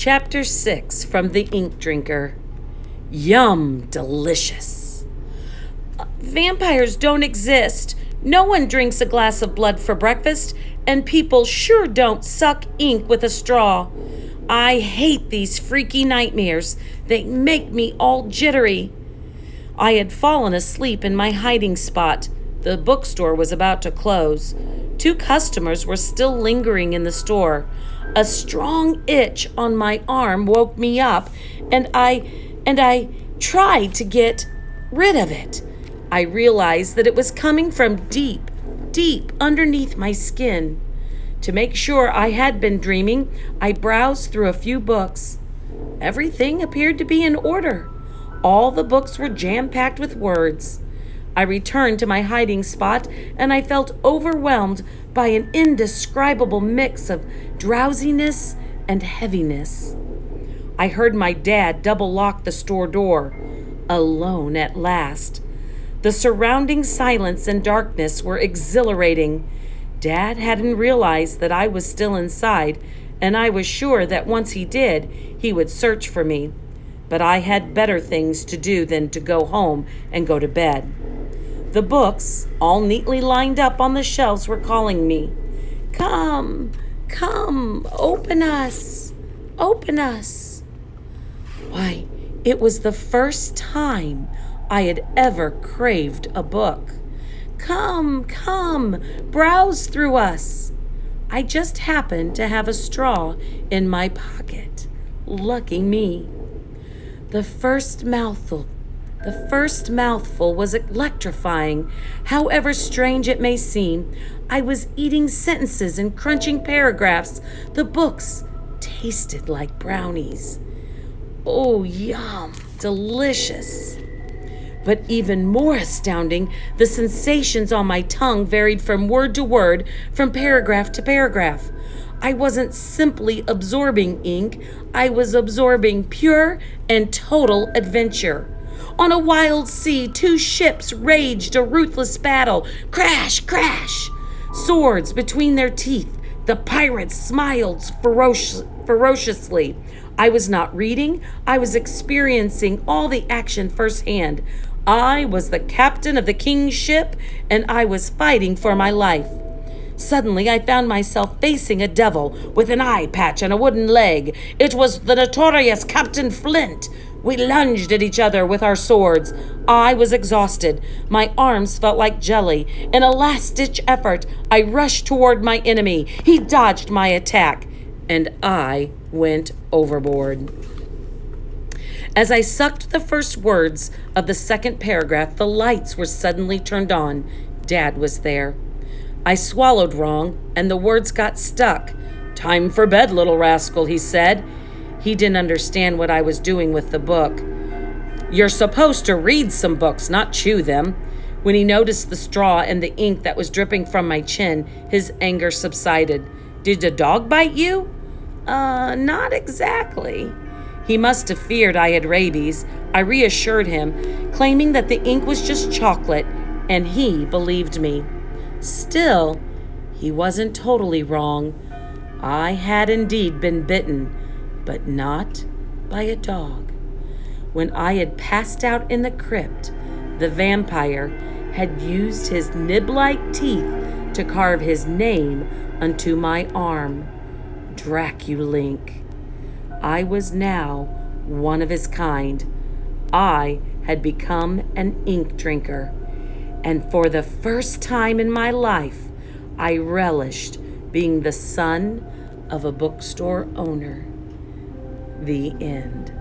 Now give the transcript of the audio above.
Chapter 6 from The Ink Drinker. Yum, delicious. Vampires don't exist. No one drinks a glass of blood for breakfast, and people sure don't suck ink with a straw. I hate these freaky nightmares. They make me all jittery. I had fallen asleep in my hiding spot. The bookstore was about to close. 2 customers were still lingering in the store. A strong itch on my arm woke me up, and I tried to get rid of it. I realized that it was coming from deep, deep underneath my skin. To make sure I had been dreaming, I browsed through a few books. Everything appeared to be in order. All the books were jam-packed with words. I returned to my hiding spot, and I felt overwhelmed by an indescribable mix of drowsiness and heaviness. I heard my dad double-lock the store door. Alone at last. The surrounding silence and darkness were exhilarating. Dad hadn't realized that I was still inside, and I was sure that once he did, he would search for me. But I had better things to do than to go home and go to bed. The books, all neatly lined up on the shelves, were calling me. Come, come, open us, open us. Why, it was the first time I had ever craved a book. Come, come, browse through us. I just happened to have a straw in my pocket. Lucky me. The first mouthful was electrifying. However strange it may seem, I was eating sentences and crunching paragraphs. The books tasted like brownies. Oh, yum, delicious. But even more astounding, the sensations on my tongue varied from word to word, from paragraph to paragraph. I wasn't simply absorbing ink, I was absorbing pure and total adventure. On a wild sea, 2 ships raged a ruthless battle. Crash, crash! Swords between their teeth, the pirates smiled ferociously. I was not reading, I was experiencing all the action firsthand. I was the captain of the king's ship, and I was fighting for my life. Suddenly, I found myself facing a devil with an eye patch and a wooden leg. It was the notorious Captain Flint. We lunged at each other with our swords. I was exhausted. My arms felt like jelly. In a last-ditch effort, I rushed toward my enemy. He dodged my attack, and I went overboard. As I sucked the first words of the second paragraph, the lights were suddenly turned on. Dad was there. I swallowed wrong, and the words got stuck. "Time for bed, little rascal," he said. He didn't understand what I was doing with the book. "You're supposed to read some books, not chew them." When he noticed the straw and the ink that was dripping from my chin, his anger subsided. "Did a dog bite you?" Not exactly." He must have feared I had rabies. I reassured him, claiming that the ink was just chocolate, and he believed me. Still, he wasn't totally wrong. I had indeed been bitten, but not by a dog. When I had passed out in the crypt, the vampire had used his nib-like teeth to carve his name onto my arm, Draculink. I was now one of his kind. I had become an ink drinker, and for the first time in my life, I relished being the son of a bookstore owner. The end.